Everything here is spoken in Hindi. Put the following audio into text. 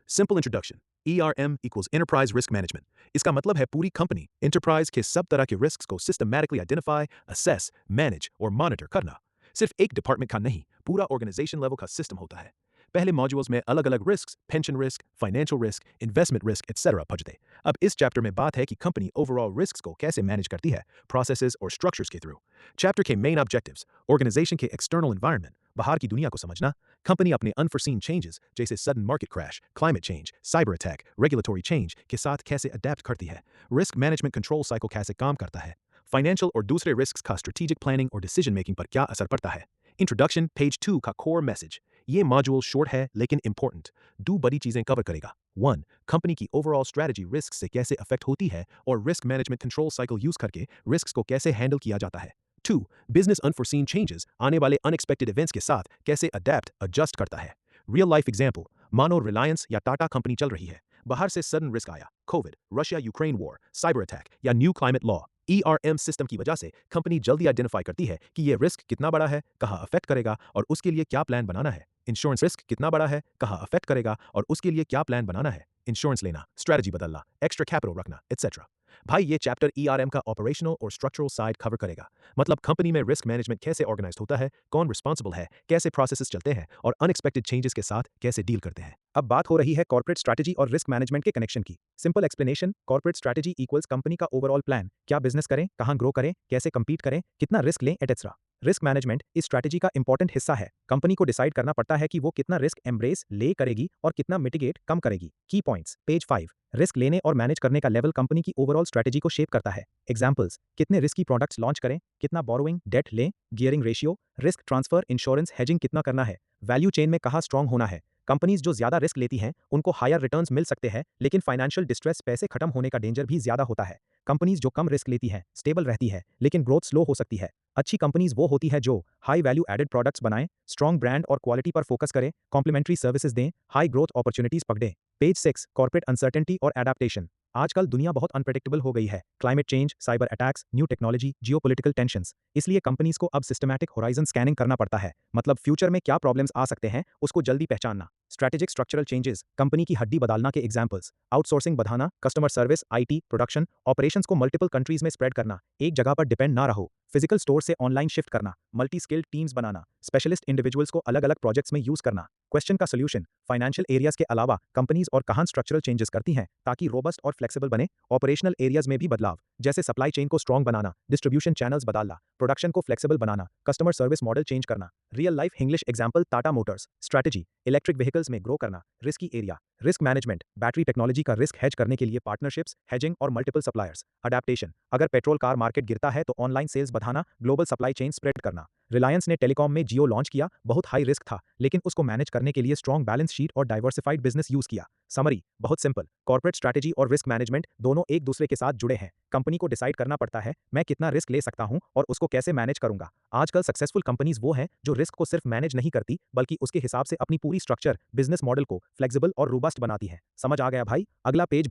Simple introduction. ERM equals Enterprise Risk Management. इसका मतलब है पूरी कंपनी enterprise के सब तरह के risks को systematically identify, assess, manage और monitor करना। सिर्फ एक डिपार्टमेंट का नहीं, पूरा organization level का सिस्टम होता है। पहले मॉड्यूल्स में अलग अलग risk, pension risk, financial risk, investment risk etc. पढ़ थे। अब इस चैप्टर में बात है कि कंपनी ओवरऑल रिस्क को कैसे मैनेज करती है, प्रोसेसेस और स्ट्रक्चर्स के थ्रू। चैप्टर के मेन ऑब्जेक्टिव्स, ऑर्गेनाइजेशन के एक्सटर्नल एनवायरनमेंट, बाहर की दुनिया को समझना, कंपनी अपने अनफोर्सीन चेंजेस जैसे sudden market crash, climate change, cyber attack, regulatory change के साथ कैसे अडेप्ट करती है, रिस्क मैनेजमेंट कंट्रोल साइकिल कैसे काम करता है, फाइनेंशियल और दूसरे रिस्क का स्ट्रेटेजिक प्लानिंग और डिसीजन मेकिंग पर क्या असर पड़ता है। इंट्रोडक्शन पेज 2 का कोर मैसेज। ये मॉड्यूल शॉर्ट है लेकिन इंपॉर्टेंट। दो बड़ी चीजें कवर करेगा। 1. कंपनी की ओवरऑल स्ट्रेटजी रिस्क से कैसे अफेक्ट होती है और risk management control cycle use करके रिस्क को कैसे हैंडल किया जाता है। 2. बिजनेस अनफोर्सीन चेंजेस आने वाले अनएक्सपेक्टेड इवेंट्स के साथ कैसे अडेप्ट एडजस्ट करता है। रियल लाइफ एग्जाम्पल, मानो रिलायंस या टाटा कंपनी चल रही है, बाहर से सडन रिस्क आया, Covid, Russia Ukraine war, cyber attack या new climate law. ERM system की वजह से कंपनी जल्दी आइडेंटिफाई करती है कि ये रिस्क कितना बड़ा है, कहाँ अफेक्ट करेगा और उसके लिए क्या प्लान बनाना है। इंश्योरेंस रिस्क कितना बड़ा है, कहाँ अफेक्ट करेगा और उसके लिए क्या प्लान बनाना है। इंश्योरेंस लेना, स्ट्रेटजी बदलना, एक्स्ट्रा कैपिटल रखना etc. भाई ये चैप्टर ERM का ऑपरेशनल और स्ट्रक्चरल साइड कवर करेगा। मतलब कंपनी में रिस्क मैनेजमेंट कैसे ऑर्गेनाइज होता है, कौन रिस्पॉन्सिबल है, कैसे प्रोसेसेस चलते हैं और अनएक्सपेक्टेड चेंजेस के साथ कैसे डील करते हैं। अब बात हो रही है कॉर्पोरेट स्ट्रैटेजी और रिस्क मैनेजमेंट के कनेक्शन की। Simple explanation, corporate strategy equals company का ओवरऑल प्लान, क्या बिजनेस करें, कहां ग्रो करें, कैसे compete करें, कितना रिस्क लें एटसेट्रा। रिस्क मैनेजमेंट इस स्ट्रैटेजी का इंपॉर्टेंट हिस्सा है। कंपनी को डिसाइड करना पड़ता है कि वो कितना रिस्क एम्ब्रेस ले करेगी और कितना मिटिगेट कम करेगी। की पॉइंट्स पेज 5। रिस्क लेने और मैनेज करने का लेवल कंपनी की ओवरऑल स्ट्रैटेजी को शेप करता है। एग्जांपल्स, कितने रिस्की प्रोडक्ट्स लॉन्च करें, कितना बोरोइंग डेट लें, gearing ratio, risk transfer, insurance, hedging कितना करना है, वैल्यू चेन में कहाँ स्ट्रांग होना है। कंपनीज जो ज्यादा रिस्क लेती हैं उनको हायर रिटर्न्स मिल सकते हैं, लेकिन फाइनेंशियल डिस्ट्रेस, पैसे खत्म होने का डेंजर भी ज्यादा होता है। कंपनीज जो कम रिस्क लेती हैं स्टेबल रहती है, लेकिन ग्रोथ स्लो हो सकती है। अच्छी कंपनीज वो होती है जो हाई वैल्यू एडेड प्रोडक्ट्स बनाएं, स्ट्रॉन्ग ब्रांड और क्वालिटी पर फोकस करें, कॉम्प्लीमेंट्री सर्विसेज दें, हाई ग्रोथ अपॉर्चुनिटीज पकड़ें। पेज 6 कॉर्पोरेट अनसर्टेनिटी और एडेप्टेशन। आजकल दुनिया बहुत अनप्रेडिक्टेबल हो गई है। Climate change, cyber attacks, new technology, geopolitical tensions. इसलिए कंपनीज को अब सिस्टमैटिक होराइजन स्कैनिंग करना पड़ता है। मतलब फ्यूचर में क्या प्रॉब्लम्स आ सकते हैं उसको जल्दी पहचानना। स्ट्रैटेजिक स्ट्रक्चरल चेंजेस, कंपनी की हड्डी बदलना के एग्जांपल्स, आउटसोर्सिंग बढ़ाना, customer service, IT, production, operations को मल्टीपल कंट्रीज में स्प्रेड करना, एक जगह पर डिपेंड ना रहो, फिजिकल स्टोर से ऑनलाइन शिफ्ट करना, मल्टी स्किल्ड टीम्स बनाना, स्पेशलिस्ट इंडिविजुअल्स को अलग अलग प्रोजेक्ट्स में यूज करना। क्वेश्चन का सोल्यूशन, फाइनेंशियल एरियाज के अलावा कंपनीज और कहां स्ट्रक्चरल चेंजेस करती हैं ताकि रोबस्ट और फ्लेक्सिबल बने। ऑपरेशनल एरियाज में भी बदलाव, जैसे सप्लाई चेन को स्ट्रॉन्ग बनाना, डिस्ट्रीब्यूशन चैनल्स बदलना, प्रोडक्शन को फ्लेक्सिबल बनाना, कस्टमर सर्विस मॉडल चेंज करना। Real life English example, Tata Motors strategy, electric vehicles में ग्रो करना, risky area, risk management, battery technology का रिस्क हेज करने के लिए पार्टनरशिप्स, हेजिंग और मल्टीपल सप्लायर्स। अडेप्टेशन, अगर पेट्रोल कार मार्केट गिरता है तो ऑनलाइन सेल्स बढ़ाना, ग्लोबल सप्लाई चेन स्प्रेड करना। रिलायंस ने टेलीकॉम में जियो लॉन्च किया, बहुत हाई रिस्क था, लेकिन उसको मैनेज करने के लिए स्ट्रॉन्ग बैलेंस शीट और डाइवर्सिफाइड बिजनेस यूज किया। समरी, बहुत सिंपल, कॉर्पोरेट स्ट्रैटेजी और रिस्क मैनेजमेंट दोनों एक दूसरे के साथ जुड़े हैं। कंपनी को डिसाइड करना पड़ता है मैं कितना रिस्क ले सकता हूं और उसको कैसे मैनेज करूंगा। आजकल सक्सेसफुल कंपनीज वो हैं जो रिस्क को सिर्फ मैनेज नहीं करती बल्कि उसके हिसाब से अपनी पूरी स्ट्रक्चर, बिजनेस मॉडल को फ्लेक्सिबल और रोबस्ट बनाती है। समझ आ गया भाई? अगला पेज